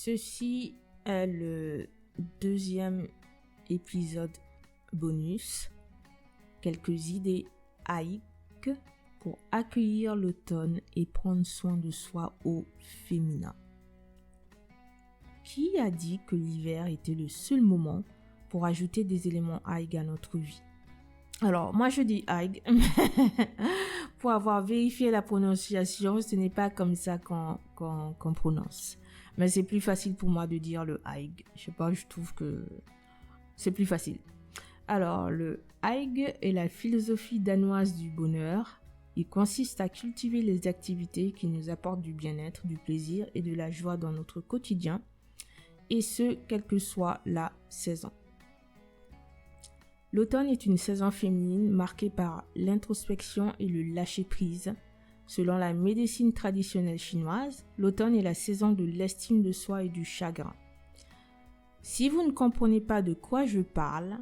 Ceci est le deuxième épisode bonus. Quelques idées haïques pour accueillir l'automne et prendre soin de soi au féminin. Qui a dit que l'hiver était le seul moment pour ajouter des éléments haïques à notre vie? Alors, moi je dis haïque, pour avoir vérifié la prononciation, ce n'est pas comme ça qu'on prononce. Mais c'est plus facile pour moi de dire le haïque. Je sais pas, je trouve que c'est plus facile. Alors, le haïque est la philosophie danoise du bonheur. Il consiste à cultiver les activités qui nous apportent du bien-être, du plaisir et de la joie dans notre quotidien, et ce, quelle que soit la saison. L'automne est une saison féminine marquée par l'introspection et le lâcher-prise. Selon la médecine traditionnelle chinoise, l'automne est la saison de l'estime de soi et du chagrin. Si vous ne comprenez pas de quoi je parle,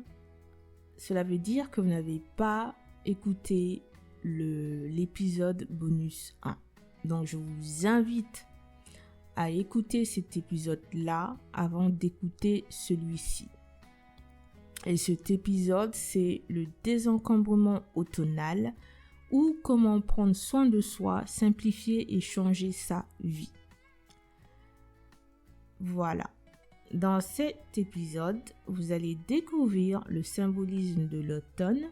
cela veut dire que vous n'avez pas écouté l'épisode bonus 1. Donc je vous invite à écouter cet épisode-là avant d'écouter celui-ci. Et cet épisode, c'est le désencombrement automnal ou comment prendre soin de soi, simplifier et changer sa vie. Voilà. Dans cet épisode, vous allez découvrir le symbolisme de l'automne,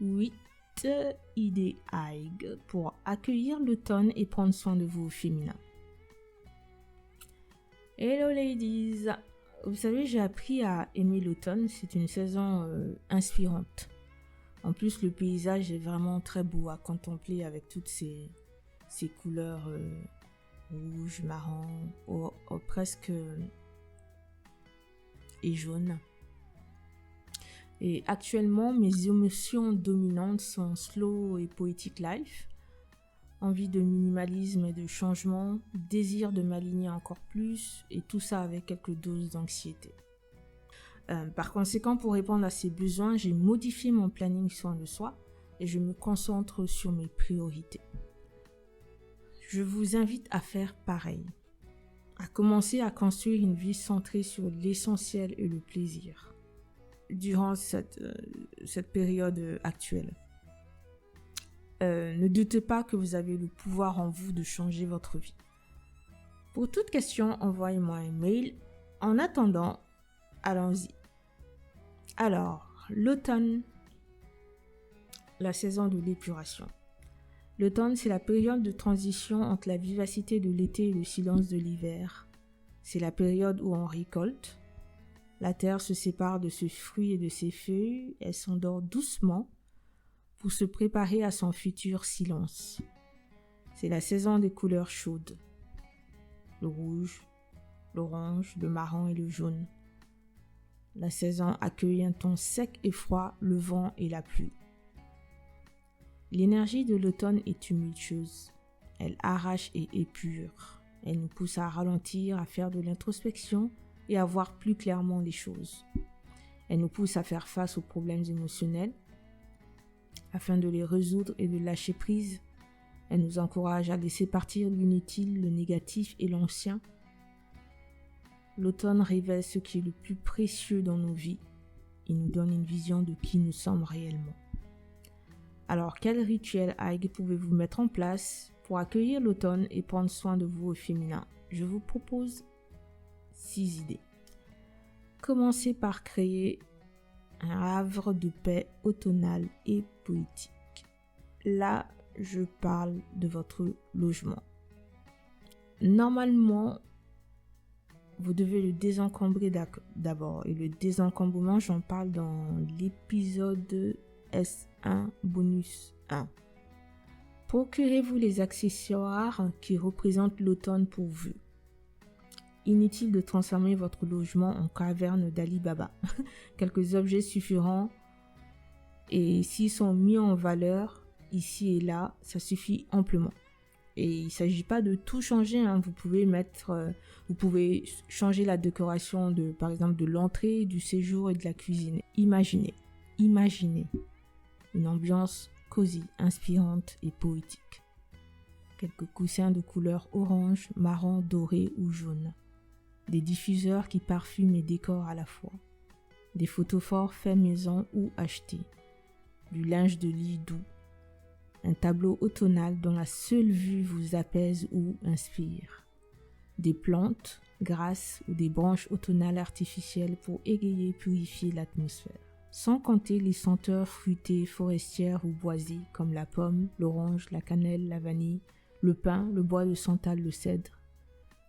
8 idées haïques pour accueillir l'automne et prendre soin de vous au féminin. Hello ladies! Vous savez, j'ai appris à aimer l'automne. C'est une saison inspirante. En plus, le paysage est vraiment très beau à contempler avec toutes ces couleurs rouges, marron, presque et jaune. Et actuellement, mes émotions dominantes sont slow et poetic life. Envie de minimalisme et de changement, désir de m'aligner encore plus, et tout ça avec quelques doses d'anxiété. Par conséquent, pour répondre à ces besoins, j'ai modifié mon planning soin de soi et je me concentre sur mes priorités. Je vous invite à faire pareil, à commencer à construire une vie centrée sur l'essentiel et le plaisir durant cette période actuelle. Ne doutez pas que vous avez le pouvoir en vous de changer votre vie. Pour toute question, envoyez-moi un mail. En attendant, allons-y. Alors, l'automne, la saison de l'épuration. L'automne, c'est la période de transition entre la vivacité de l'été et le silence de l'hiver. C'est la période où on récolte. La terre se sépare de ses fruits et de ses feuilles. Elle s'endort doucement pour se préparer à son futur silence. C'est la saison des couleurs chaudes. Le rouge, l'orange, le marron et le jaune. La saison accueille un temps sec et froid, le vent et la pluie. L'énergie de l'automne est tumultueuse. Elle arrache et épure. Elle nous pousse à ralentir, à faire de l'introspection et à voir plus clairement les choses. Elle nous pousse à faire face aux problèmes émotionnels, afin de les résoudre et de lâcher prise. Elle nous encourage à laisser partir l'inutile, le négatif et l'ancien. L'automne révèle ce qui est le plus précieux dans nos vies. Il nous donne une vision de qui nous sommes réellement. Alors, quel rituel haïque pouvez-vous mettre en place pour accueillir l'automne et prendre soin de vous au féminin? Je vous propose 6 idées. Commencez par créer un havre de paix automnal et poétique. Là, je parle de votre logement. Normalement, vous devez le désencombrer d'abord. Et le désencombrement, j'en parle dans l'épisode S1 bonus 1. Procurez-vous les accessoires qui représentent l'automne pour vous. Inutile de transformer votre logement en caverne d'Ali Baba. Quelques objets suffiront et s'ils sont mis en valeur ici et là, ça suffit amplement. Et il ne s'agit pas de tout changer, hein. Vous pouvez changer la décoration par exemple de l'entrée, du séjour et de la cuisine. Imaginez une ambiance cosy, inspirante et poétique. Quelques coussins de couleur orange, marron, doré ou jaune. des diffuseurs qui parfument et décorent à la fois, des photophores faits maison ou achetés, du linge de lit doux, un tableau automnal dont la seule vue vous apaise ou inspire, des plantes grasses ou des branches automnales artificielles pour égayer et purifier l'atmosphère. Sans compter les senteurs fruitées, forestières ou boisées comme la pomme, l'orange, la cannelle, la vanille, le pin, le bois de santal, le cèdre,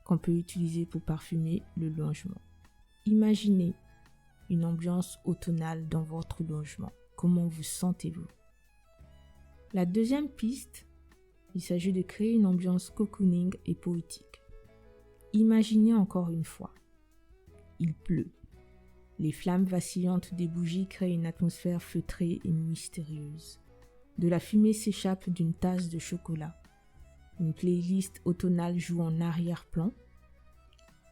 qu'on peut utiliser pour parfumer le logement. Imaginez une ambiance automnale dans votre logement. Comment vous sentez-vous? La deuxième piste, il s'agit de créer une ambiance cocooning et poétique. Imaginez encore une fois, il pleut. Les flammes vacillantes des bougies créent une atmosphère feutrée et mystérieuse. De la fumée s'échappe d'une tasse de chocolat. Une playlist automnale joue en arrière-plan.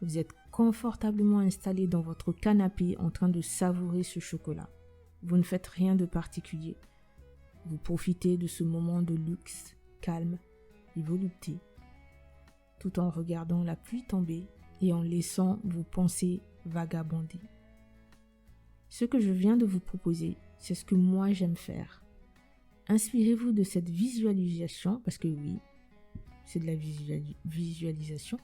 Vous êtes confortablement installé dans votre canapé en train de savourer ce chocolat. Vous ne faites rien de particulier. Vous profitez de ce moment de luxe, calme et volupté, tout en regardant la pluie tomber et en laissant vos pensées vagabonder. Ce que je viens de vous proposer, c'est ce que moi j'aime faire. Inspirez-vous de cette visualisation, parce que oui, c'est de la visualisation.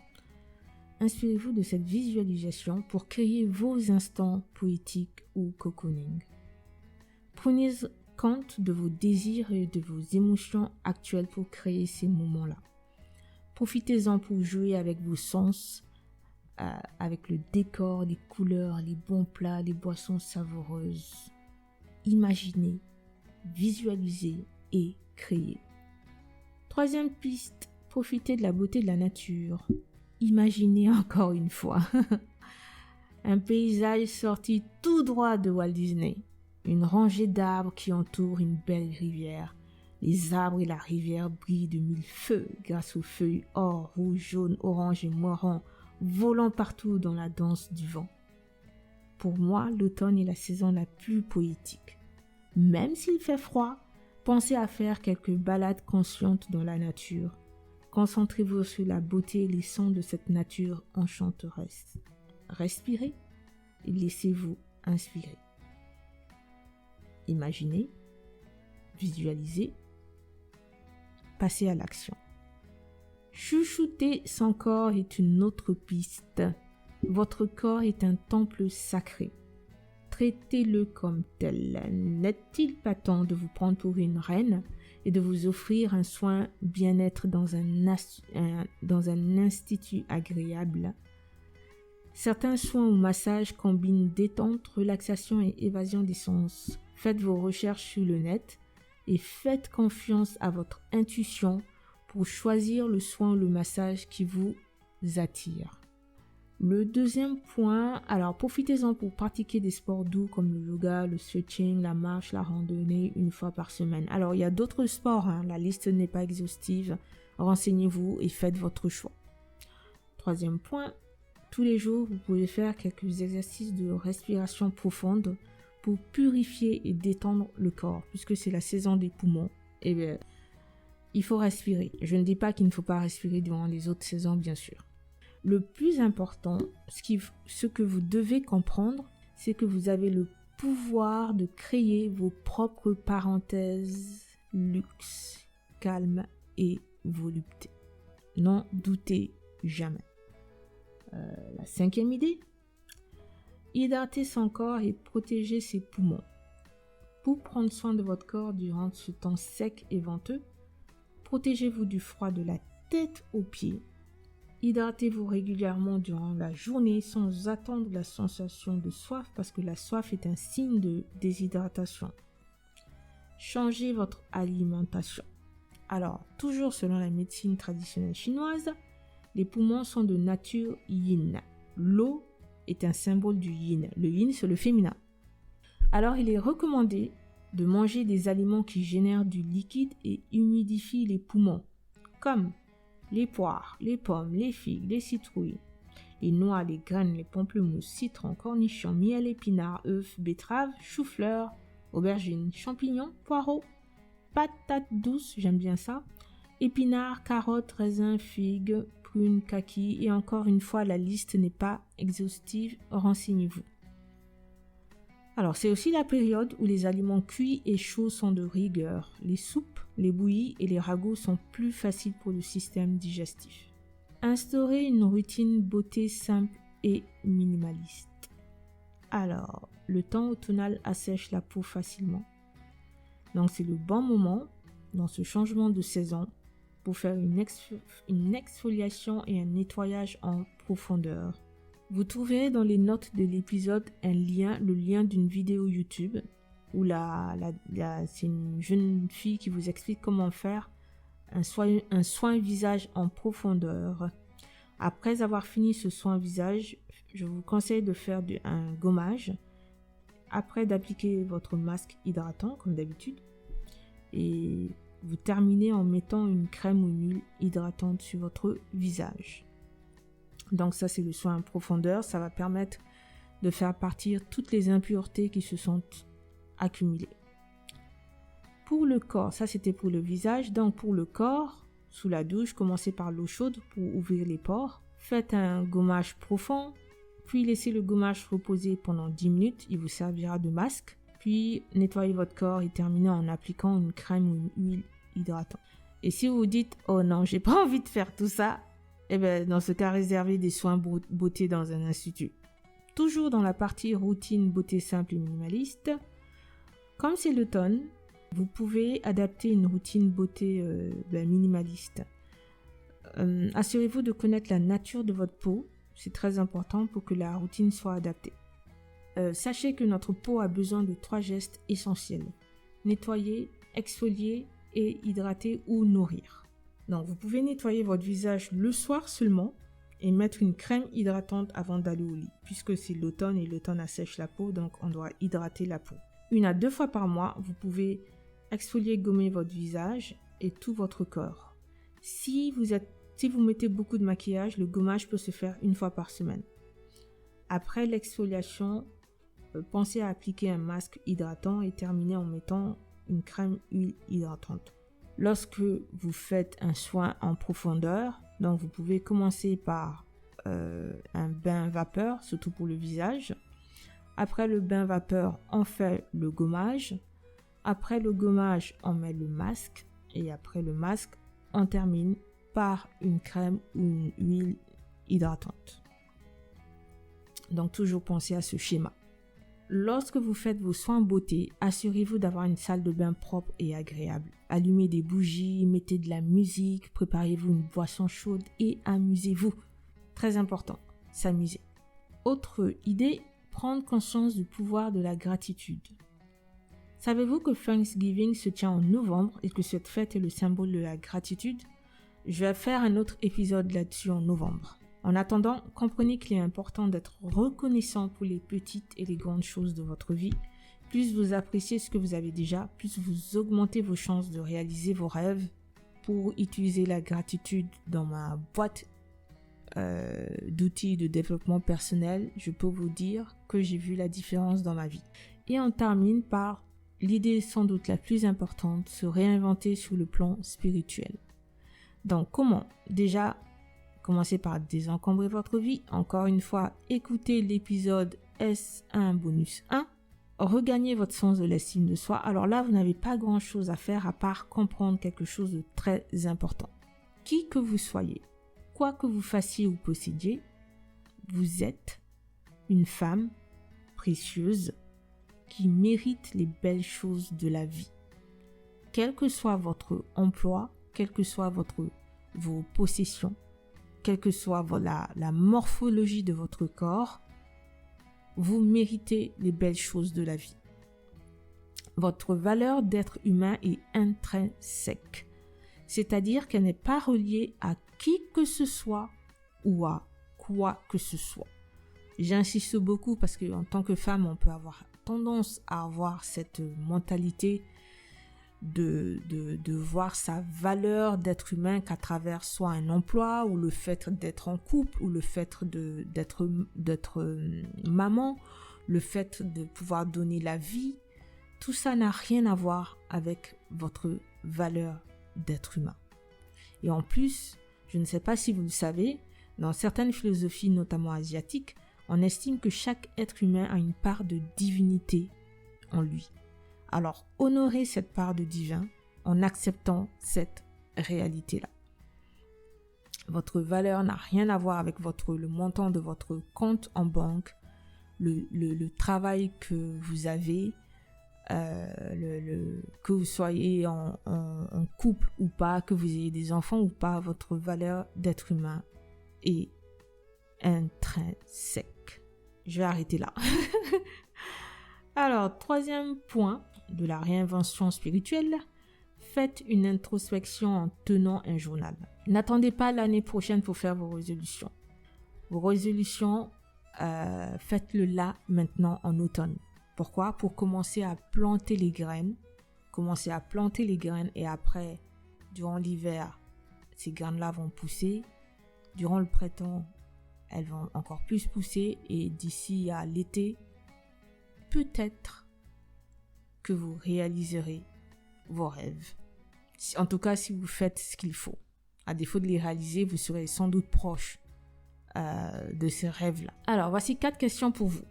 Inspirez-vous de cette visualisation pour créer vos instants poétiques ou cocooning. Prenez compte de vos désirs et de vos émotions actuelles pour créer ces moments-là. Profitez-en pour jouer avec vos sens, avec le décor, les couleurs, les bons plats, les boissons savoureuses. Imaginez, visualisez et créez. Troisième piste, profitez de la beauté de la nature. Imaginez encore une fois un paysage sorti tout droit de Walt Disney. Une rangée d'arbres qui entourent une belle rivière. Les arbres et la rivière brillent de mille feux grâce aux feuilles or, rouge, jaune, orange et marron volant partout dans la danse du vent. Pour moi, l'automne est la saison la plus poétique. Même s'il fait froid, pensez à faire quelques balades conscientes dans la nature. Concentrez-vous sur la beauté et les sons de cette nature enchanteresse. Respirez et laissez-vous inspirer. Imaginez, visualisez, passez à l'action. Chouchouter son corps est une autre piste. Votre corps est un temple sacré. Traitez-le comme tel. N'est-il pas temps de vous prendre pour une reine et de vous offrir un soin bien-être dans un institut agréable? Certains soins ou massages combinent détente, relaxation et évasion des sens. Faites vos recherches sur le net et faites confiance à votre intuition pour choisir le soin ou le massage qui vous attire. Le deuxième point, alors profitez-en pour pratiquer des sports doux comme le yoga, le stretching, la marche, la randonnée une fois par semaine. Alors il y a d'autres sports, la liste n'est pas exhaustive. Renseignez-vous et faites votre choix. Troisième point, tous les jours vous pouvez faire quelques exercices de respiration profonde pour purifier et détendre le corps, puisque c'est la saison des poumons. Et bien, il faut respirer. Je ne dis pas qu'il ne faut pas respirer durant les autres saisons, bien sûr. Le plus important, ce que vous devez comprendre, c'est que vous avez le pouvoir de créer vos propres parenthèses luxe, calme et volupté. N'en doutez jamais. La cinquième idée, hydrater son corps et protéger ses poumons. Pour prendre soin de votre corps durant ce temps sec et venteux, protégez-vous du froid de la tête aux pieds. Hydratez-vous régulièrement durant la journée sans attendre la sensation de soif parce que la soif est un signe de déshydratation. Changez votre alimentation. Alors, toujours selon la médecine traditionnelle chinoise, les poumons sont de nature yin. L'eau est un symbole du yin. Le yin, c'est le féminin. Alors, il est recommandé de manger des aliments qui génèrent du liquide et humidifient les poumons, comme les poires, les pommes, les figues, les citrouilles, les noix, les graines, les pamplemousses, citrons, cornichons, miel, épinards, œufs, betteraves, choux-fleurs, aubergines, champignons, poireaux, patates douces, j'aime bien ça, épinards, carottes, raisins, figues, prunes, kakis, et encore une fois, la liste n'est pas exhaustive, renseignez-vous. Alors, c'est aussi la période où les aliments cuits et chauds sont de rigueur. Les soupes, les bouillies et les ragoûts sont plus faciles pour le système digestif. Instaurez une routine beauté simple et minimaliste. Alors, le temps automnal assèche la peau facilement. Donc, c'est le bon moment, dans ce changement de saison, pour faire une exfoliation et un nettoyage en profondeur. Vous trouverez dans les notes de l'épisode le lien d'une vidéo YouTube où c'est une jeune fille qui vous explique comment faire un soin visage en profondeur. Après avoir fini ce soin visage, je vous conseille de faire un gommage après d'appliquer votre masque hydratant comme d'habitude et vous terminez en mettant une crème ou une huile hydratante sur votre visage. Donc ça, c'est le soin en profondeur. Ça va permettre de faire partir toutes les impuretés qui se sont accumulées. Pour le corps, ça c'était pour le visage. Donc pour le corps, sous la douche, commencez par l'eau chaude pour ouvrir les pores. Faites un gommage profond, puis laissez le gommage reposer pendant 10 minutes. Il vous servira de masque. Puis nettoyez votre corps et terminez en appliquant une crème ou une huile hydratante. Et si vous vous dites « Oh non, j'ai pas envie de faire tout ça », eh bien, dans ce cas, réservez des soins beauté dans un institut. Toujours dans la partie routine beauté simple et minimaliste, comme c'est l'automne, vous pouvez adapter une routine beauté minimaliste. Assurez-vous de connaître la nature de votre peau, c'est très important pour que la routine soit adaptée. Sachez que notre peau a besoin de 3 gestes essentiels: nettoyer, exfolier et hydrater ou nourrir. Donc, vous pouvez nettoyer votre visage le soir seulement et mettre une crème hydratante avant d'aller au lit, puisque c'est l'automne et l'automne assèche la peau, donc on doit hydrater la peau. 1 à 2 fois par mois, vous pouvez exfolier et gommer votre visage et tout votre corps. Si vous mettez beaucoup de maquillage, le gommage peut se faire 1 fois par semaine. Après l'exfoliation, pensez à appliquer un masque hydratant et terminer en mettant une crème huile hydratante. Lorsque vous faites un soin en profondeur, donc vous pouvez commencer par un bain vapeur, surtout pour le visage. Après le bain vapeur, on fait le gommage. Après le gommage, on met le masque. Et après le masque, on termine par une crème ou une huile hydratante. Donc toujours pensez à ce schéma. Lorsque vous faites vos soins beauté, assurez-vous d'avoir une salle de bain propre et agréable. Allumez des bougies, mettez de la musique, préparez-vous une boisson chaude et amusez-vous. Très important, s'amuser. Autre idée, prendre conscience du pouvoir de la gratitude. Savez-vous que Thanksgiving se tient en novembre et que cette fête est le symbole de la gratitude? Je vais faire un autre épisode là-dessus en novembre. En attendant, comprenez qu'il est important d'être reconnaissant pour les petites et les grandes choses de votre vie. Plus vous appréciez ce que vous avez déjà, plus vous augmentez vos chances de réaliser vos rêves. Pour utiliser la gratitude dans ma boîte d'outils de développement personnel, je peux vous dire que j'ai vu la différence dans ma vie. Et on termine par l'idée sans doute la plus importante, se réinventer sur le plan spirituel. Donc comment? Déjà, commencez par désencombrer votre vie. Encore une fois, écoutez l'épisode S1 bonus 1. Regagnez votre sens de l'estime de soi. Alors là, vous n'avez pas grand-chose à faire à part comprendre quelque chose de très important. Qui que vous soyez, quoi que vous fassiez ou possédiez, vous êtes une femme précieuse qui mérite les belles choses de la vie. Quel que soit votre emploi, quelle que soit vos possessions, quelle que soit la morphologie de votre corps, vous méritez les belles choses de la vie. Votre valeur d'être humain est intrinsèque, c'est-à-dire qu'elle n'est pas reliée à qui que ce soit ou à quoi que ce soit. J'insiste beaucoup parce qu'en tant que femme, on peut avoir tendance à avoir cette mentalité de voir sa valeur d'être humain qu'à travers soit un emploi ou le fait d'être en couple ou le fait d'être maman, le fait de pouvoir donner la vie. Tout ça n'a rien à voir avec votre valeur d'être humain. Et en plus, Je ne sais pas si vous le savez, dans certaines philosophies, notamment asiatiques, on estime que chaque être humain a une part de divinité en lui. Alors, honorez cette part de divin en acceptant cette réalité-là. Votre valeur n'a rien à voir avec le montant de votre compte en banque, le travail que vous avez, que vous soyez en couple ou pas, que vous ayez des enfants ou pas, votre valeur d'être humain est intrinsèque. Je vais arrêter là. Alors, troisième point de la réinvention spirituelle, faites une introspection en tenant un journal. N'attendez pas l'année prochaine pour faire vos résolutions. Vos résolutions, faites-le là, maintenant, en automne. Pourquoi? Pour commencer à planter les graines. Et après, durant l'hiver, ces graines-là vont pousser. Durant le printemps, elles vont encore plus pousser. Et d'ici à l'été, peut-être que vous réaliserez vos rêves. En tout cas, si vous faites ce qu'il faut. À défaut de les réaliser, vous serez sans doute proche de ces rêves-là. Alors, voici 4 questions pour vous.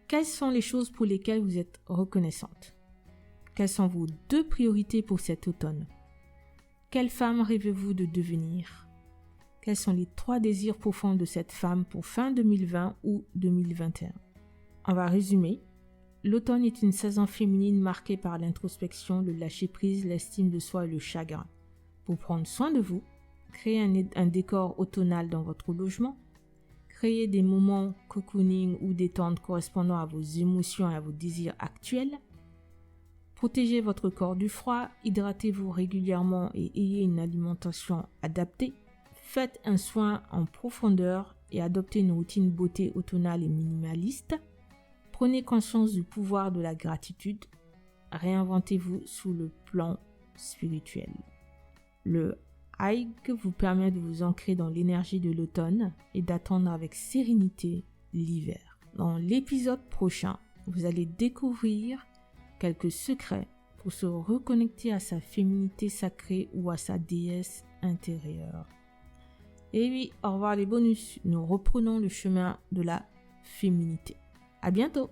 Quelles sont les choses pour lesquelles vous êtes reconnaissante? Quelles sont vos 2 priorités pour cet automne? Quelle femme rêvez-vous de devenir? Quels sont les 3 désirs profonds de cette femme pour fin 2020 ou 2021? On va résumer. L'automne est une saison féminine marquée par l'introspection, le lâcher-prise, l'estime de soi et le chagrin. Pour prendre soin de vous, créez un décor automnal dans votre logement, créez des moments cocooning ou détente correspondant à vos émotions et à vos désirs actuels, protégez votre corps du froid, hydratez-vous régulièrement et ayez une alimentation adaptée, faites un soin en profondeur et adoptez une routine beauté automnale et minimaliste. Prenez conscience du pouvoir de la gratitude. Réinventez-vous sous le plan spirituel. Le hike vous permet de vous ancrer dans l'énergie de l'automne et d'attendre avec sérénité l'hiver. Dans l'épisode prochain, vous allez découvrir quelques secrets pour se reconnecter à sa féminité sacrée ou à sa déesse intérieure. Et oui, au revoir les bonus. Nous reprenons le chemin de la féminité. À bientôt!